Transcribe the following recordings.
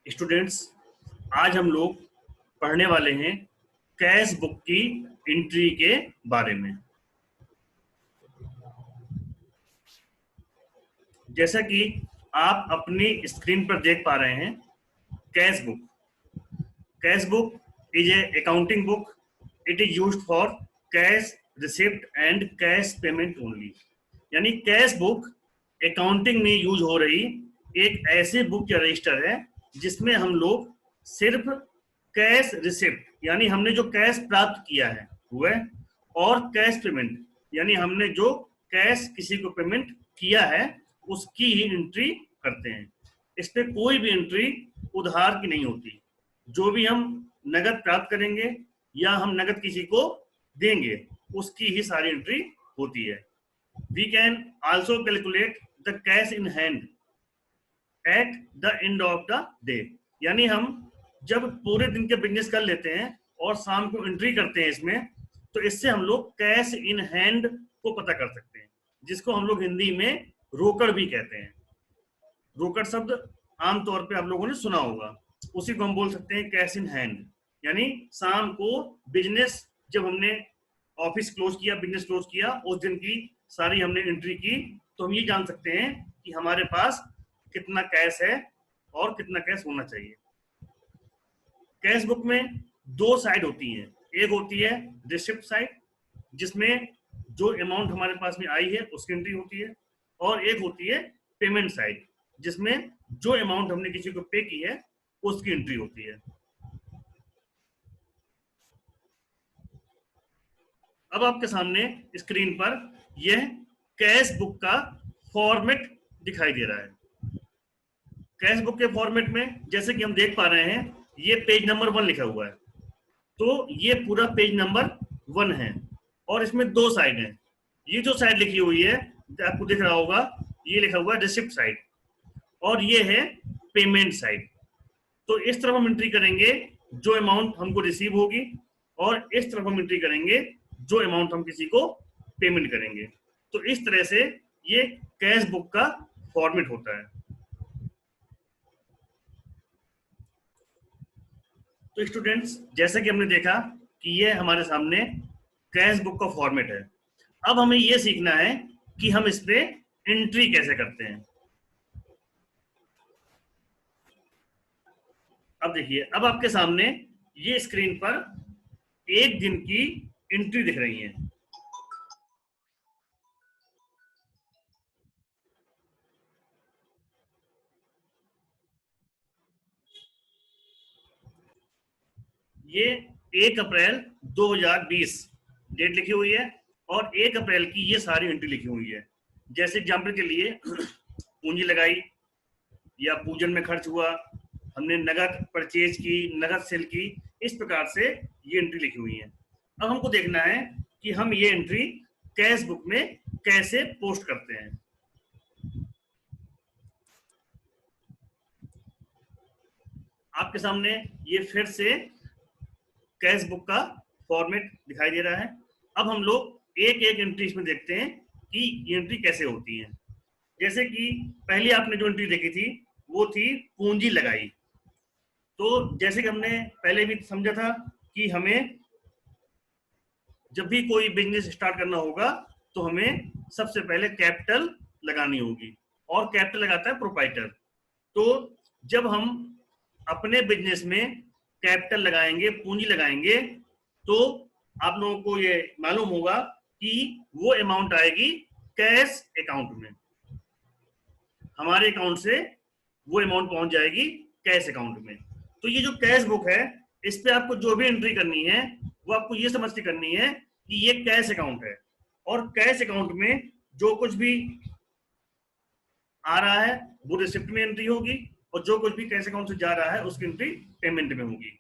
Students, आज हम लोग पढ़ने वाले हैं कैश बुक की एंट्री के बारे में। जैसा कि आप अपनी स्क्रीन पर देख पा रहे हैं, cash book is a accounting book. It is used for cash receipt and cash payment only. यानी कैश बुक अकाउंटिंग में यूज हो रही एक ऐसी बुक या रजिस्टर है जिसमें हम लोग सिर्फ कैश रिसिप्ट यानी हमने जो कैश प्राप्त किया है वह, और कैश पेमेंट यानी हमने जो कैश किसी को पेमेंट किया है उसकी ही एंट्री करते हैं। इस पे कोई भी एंट्री उधार की नहीं होती। जो भी हम नगद प्राप्त करेंगे या हम नगद किसी को देंगे उसकी ही सारी एंट्री होती है। We can also calculate the cash in hand at the end of the day. यानी हम जब पूरे दिन के बिजनेस कर लेते हैं और शाम को एंट्री करते हैं इसमें, तो इससे हम लोग कैश इन हैंड को पता कर सकते हैं, जिसको हम लोग हिंदी में रोकड़ भी कहते हैं। रोकड़ शब्द आमतौर पे आप लोगों ने सुना होगा, उसी को हम बोल सकते हैं कैश इन हैंड। यानी शाम को बिजनेस जब हमने ऑफिस क्लोज किया, बिजनेस क्लोज किया, उस दिन की सारी हमने एंट्री की, तो हम ये जान सकते हैं कि हमारे पास कितना कैश है और कितना कैश होना चाहिए। कैश बुक में दो साइड होती हैं। एक होती है रिसिप्ट साइड, जिसमें जो अमाउंट हमारे पास में आई है उसकी एंट्री होती है, और एक होती है पेमेंट साइड, जिसमें जो अमाउंट हमने किसी को पे की है उसकी एंट्री होती है। अब आपके सामने स्क्रीन पर यह कैश बुक का फॉर्मेट दिखाई दे रहा है। कैश बुक के फॉर्मेट में जैसे कि हम देख पा रहे हैं, ये पेज नंबर 1 लिखा हुआ है। तो ये पूरा पेज नंबर 1 है और इसमें दो साइड हैं। ये जो साइड लिखी हुई है आपको दिख रहा होगा, ये लिखा हुआ है रिसिप्ट साइड, और ये है पेमेंट साइड। तो इस तरफ हम एंट्री करेंगे जो अमाउंट हमको रिसीव होगी, और इस तरफ हम एंट्री करेंगे जो अमाउंट हम किसी को पेमेंट करेंगे। तो इस तरह से ये कैश बुक का फॉर्मेट होता है। तो स्टूडेंट्स, जैसे कि हमने देखा कि ये हमारे सामने कैश बुक का फॉर्मेट है। अब हमें ये सीखना है कि हम इस पे एंट्री कैसे करते हैं। अब देखिए, अब आपके सामने ये स्क्रीन पर एक दिन की एंट्री दिख रही है। ये 1 अप्रैल 2020 डेट लिखी हुई है, और 1 अप्रैल की ये सारी एंट्री लिखी हुई है। जैसे एग्जाम्पल के लिए पूंजी लगाई या पूजन में खर्च हुआ, हमने नगद परचेज की, नगद सेल की, इस प्रकार से ये एंट्री लिखी हुई है। अब हमको देखना है कि हम ये एंट्री कैश बुक में कैसे पोस्ट करते हैं। आपके सामने ये फिर से कैश बुक का फॉर्मेट दिखाई दे रहा है। अब हम लोग एक एक एंट्री इसमें देखते हैं कि ये एंट्री कैसे होती है। जैसे कि पहले आपने जो एंट्री देखी थी वो थी पूंजी लगाई। तो जैसे कि हमने पहले भी समझा था कि हमें जब भी कोई बिजनेस स्टार्ट करना होगा तो हमें सबसे पहले कैपिटल लगानी होगी, और कैपिटल लगाता है प्रोप्राइटर। तो जब हम अपने बिजनेस में कैपिटल लगाएंगे, पूंजी लगाएंगे, तो आप लोगों को ये मालूम होगा कि वो अमाउंट आएगी कैश अकाउंट में। हमारे अकाउंट से वो अमाउंट पहुंच जाएगी कैश अकाउंट में। तो ये जो कैश बुक है, इस पे आपको जो भी एंट्री करनी है वो आपको ये समझ के करनी है कि ये कैश अकाउंट है, और कैश अकाउंट में जो कुछ भी आ रहा है वो रिसिप्ट में एंट्री होगी, और जो कुछ भी कैश अकाउंट से जा रहा है उसकी एंट्री पेमेंट में होगी।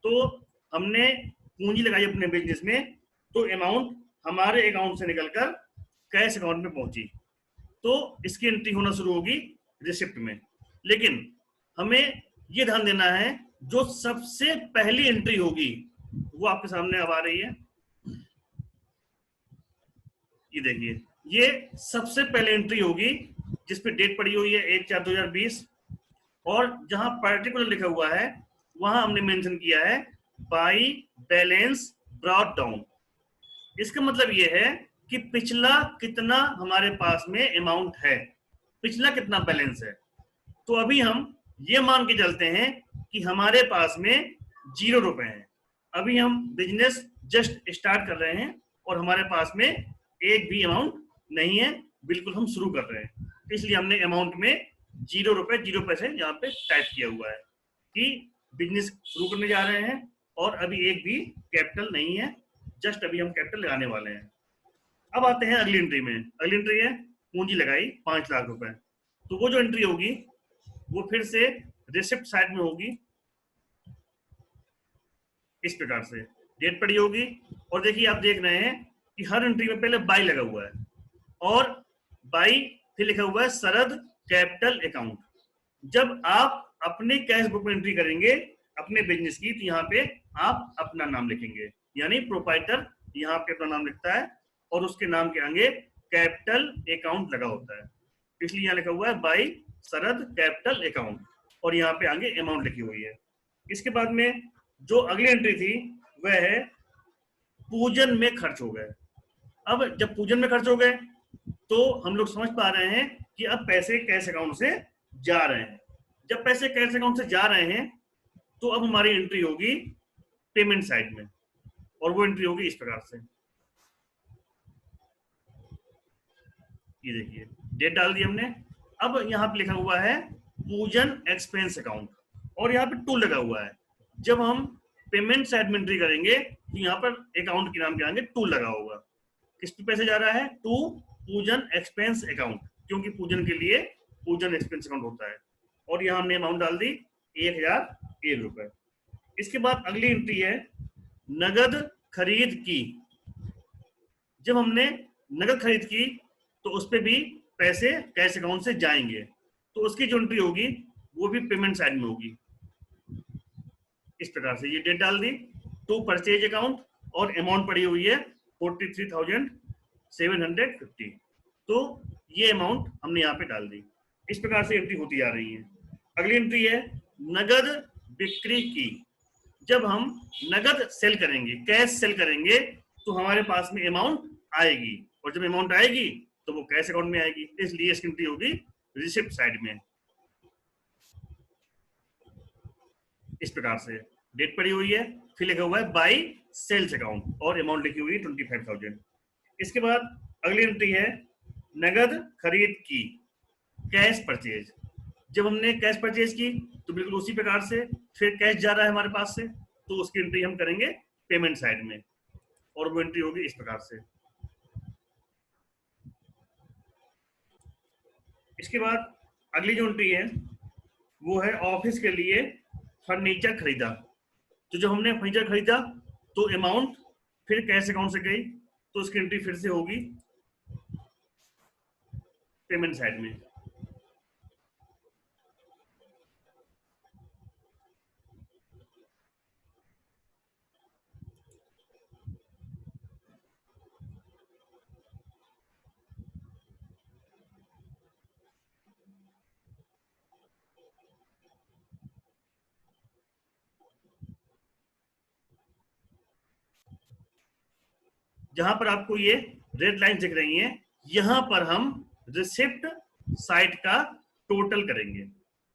तो हमने पूंजी लगाई अपने बिजनेस में, तो अमाउंट हमारे अकाउंट से निकलकर कैश अकाउंट में पहुंची, तो इसकी एंट्री होना शुरू होगी रिसिप्ट में। लेकिन हमें ये ध्यान देना है, जो सबसे पहली एंट्री होगी वो आपके सामने अब आ रही है। ये देखिए, ये सबसे पहले एंट्री होगी जिसपे डेट पड़ी हुई है 1/4/2020, और जहां पर्टिकुलर लिखा हुआ है वहां हमने मेंशन किया है बाई बैलेंस ब्रॉट डाउन। इसका मतलब ये है कि पिछला कितना हमारे पास में अमाउंट है, पिछला कितना बैलेंस है। तो अभी हम ये मान के चलते हैं कि हमारे पास में 0 रुपए हैं। अभी हम बिजनेस जस्ट स्टार्ट कर रहे हैं और हमारे पास में एक भी अमाउंट नहीं है, बिल्कुल हम शुरू कर रहे हैं। इसलिए हमने अमाउंट में 0 रुपए 0 पैसे यहाँ पे टाइप किया हुआ है कि बिजनेस शुरू करने जा रहे हैं और अभी एक भी कैपिटल नहीं है, जस्ट अभी हम कैपिटल लगाने वाले हैं। अब आते हैं अगली एंट्री में। अगली एंट्री है पूंजी लगाई 5 लाख रुपए। तो वो जो एंट्री होगी वो फिर से रिसिप्ट साइड में होगी, इस प्रकार से डेट पड़ी होगी। और देखिए आप देख रहे हैं कि हर एंट्री में पहले बाई लगा हुआ है और बाई फिर लिखा हुआ है शरद कैपिटल अकाउंट। जब आप अपने कैश बुक में एंट्री करेंगे अपने बिजनेस की, तो यहाँ पे आप अपना नाम लिखेंगे, यानी प्रोपाइटर यहाँ पे अपना नाम लिखता है और उसके नाम के आगे कैपिटल अकाउंट लगा होता है, इसलिए यहाँ लिखा हुआ है बाई शरद कैपिटल अकाउंट और यहाँ पे आगे अमाउंट लिखी हुई है। इसके बाद में जो अगली एंट्री थी वह है पूजन में खर्च हो गए। अब जब पूजन में खर्च हो गए तो हम लोग समझ पा रहे हैं कि अब पैसे कैश अकाउंट से जा रहे हैं। जब पैसे कैश अकाउंट से जा रहे हैं तो अब हमारी एंट्री होगी पेमेंट साइड में और वो एंट्री होगी इस प्रकार से। ये देखिए डेट डाल दी हमने। अब यहाँ पे लिखा हुआ है पूजन एक्सपेंस अकाउंट और यहाँ पे टू लगा हुआ है। जब हम पेमेंट साइड में एंट्री करेंगे तो यहाँ पर अकाउंट के नाम के आगे टू लगा होगा। किस पे पैसे जा रहा है? टू पूजन एक्सपेंस अकाउंट, क्योंकि पूजन के लिए पूजन एक्सपेंस अकाउंट होता है। और यहाँ हमने अमाउंट डाल दी 1001 रुपए। इसके बाद अगली एंट्री है नगद खरीद की। जब हमने नगद खरीद की तो उस पर भी पैसे कैश अकाउंट से जाएंगे, तो उसकी जो एंट्री होगी वो भी पेमेंट साइड में होगी। इस प्रकार से ये डेट डाल दी, टू परचेज अकाउंट और अमाउंट पड़ी हुई है 43,750। तो ये अमाउंट हमने यहाँ पे डाल दी। इस प्रकार से एंट्री होती जा रही है। अगली एंट्री है नगद बिक्री की। जब हम नगद सेल करेंगे, कैश सेल करेंगे, तो हमारे पास में अमाउंट आएगी और जब अमाउंट आएगी तो वो कैश अकाउंट में आएगी, इसलिए इसकी एंट्री होगी रिसिप्ट साइड में। इस प्रकार से डेट पड़ी हुई है, फिर लिखा हुआ है बाई सेल्स अकाउंट और अमाउंट लिखी हुई है 25,000। इसके बाद अगली एंट्री है नगद खरीद की, कैश परचेज। जब हमने कैश परचेज की तो बिल्कुल उसी प्रकार से फिर कैश जा रहा है हमारे पास से, तो उसकी एंट्री हम करेंगे पेमेंट साइड में और वो एंट्री होगी इस प्रकार से। इसके बाद अगली जो एंट्री है वो है ऑफिस के लिए फर्नीचर खरीदा। तो जब हमने फर्नीचर खरीदा तो अमाउंट फिर कैश अकाउंट से गई, तो उसकी एंट्री फिर से होगी पेमेंट साइड में। जहां पर आपको ये रेड लाइन दिख रही हैं, यहां पर हम रिसिप्ट साइड का टोटल करेंगे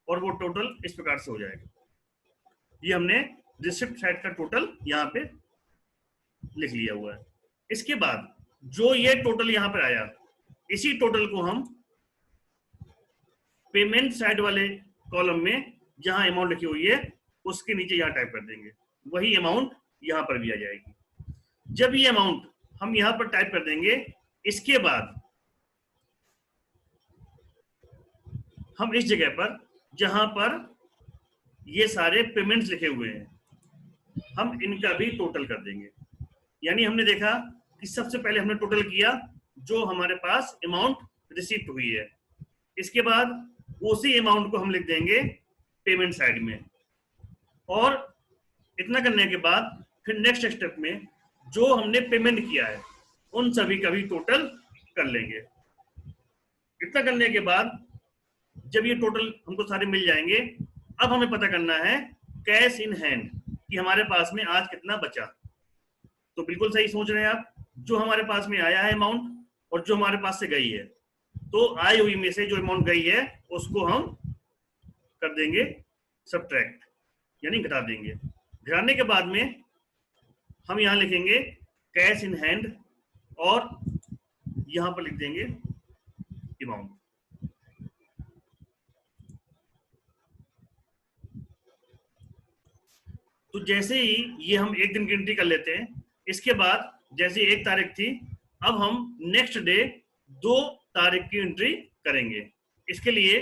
और वो टोटल इस प्रकार से हो जाएगा। ये हमने रिसिप्ट साइड का टोटल यहाँ पे लिख लिया हुआ है। इसके बाद जो ये टोटल यहाँ पर आया, इसी टोटल को हम पेमेंट साइड वाले कॉलम में जहां अमाउंट लिखी हुई है उसके नीचे यहाँ टाइप कर देंगे, वही अमाउंट यहाँ पर भी आ जाएगी। जब ये अमाउंट हम यहाँ पर टाइप कर देंगे, इसके बाद हम इस जगह पर जहां पर ये सारे पेमेंट्स लिखे हुए हैं हम इनका भी टोटल कर देंगे। यानी हमने देखा कि सबसे पहले हमने टोटल किया जो हमारे पास अमाउंट रिसीव हुई है, इसके बाद उसी अमाउंट को हम लिख देंगे पेमेंट साइड में। और इतना करने के बाद फिर नेक्स्ट स्टेप में जो हमने पेमेंट किया है उन सभी का भी टोटल कर लेंगे। इतना करने के बाद जब ये टोटल हमको सारे मिल जाएंगे, अब हमें पता करना है कैश इन हैंड कि हमारे पास में आज कितना बचा। तो बिल्कुल सही सोच रहे हैं आप, जो हमारे पास में आया है अमाउंट और जो हमारे पास से गई है, तो आई हुई में से जो अमाउंट गई है उसको हम कर देंगे सब्ट्रैक्ट, यानी घटा देंगे। घटाने के बाद में हम यहां लिखेंगे कैश इन हैंड और यहां पर लिख देंगे अमाउंट। तो जैसे ही ये हम एक दिन की एंट्री कर लेते हैं, इसके बाद जैसे 1 तारीख थी, अब हम नेक्स्ट डे 2 तारीख की एंट्री करेंगे। इसके लिए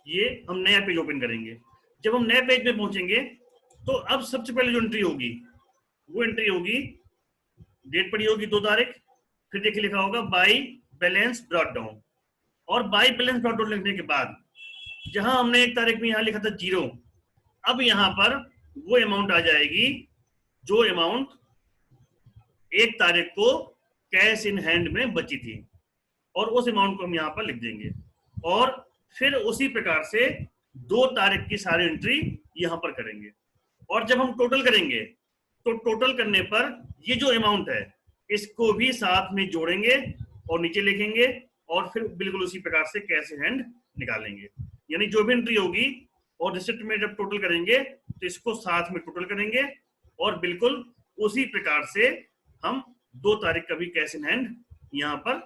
ये हम नया पेज ओपन करेंगे। जब हम नए पेज पे पहुंचेंगे तो अब सबसे पहले जो एंट्री होगी वो एंट्री होगी, डेट पड़ी होगी 2 तारीख, फिर देखिए लिखा होगा बाई बैलेंस ब्रॉट डाउन, और बाई बैलेंस ब्रॉट डाउन लिखने के बाद जहां हमने 1 तारीख में यहां लिखा था 0, अब यहां पर वो अमाउंट आ जाएगी जो अमाउंट 1 तारीख को कैश इन हैंड में बची थी, और उस अमाउंट को हम यहां पर लिख देंगे। और फिर उसी प्रकार से 2 तारीख की सारी एंट्री यहां पर करेंगे। और जब हम टोटल करेंगे तो टोटल करने पर ये जो अमाउंट है इसको भी साथ में जोड़ेंगे और नीचे लिखेंगे, और फिर बिल्कुल उसी प्रकार से कैश इन हैंड निकालेंगे। यानी जो भी एंट्री होगी और रिसिप्ट में जब टोटल करेंगे तो इसको साथ में टोटल करेंगे, और बिल्कुल उसी प्रकार से हम 2 तारीख का भी कैश इन हैंड यहां पर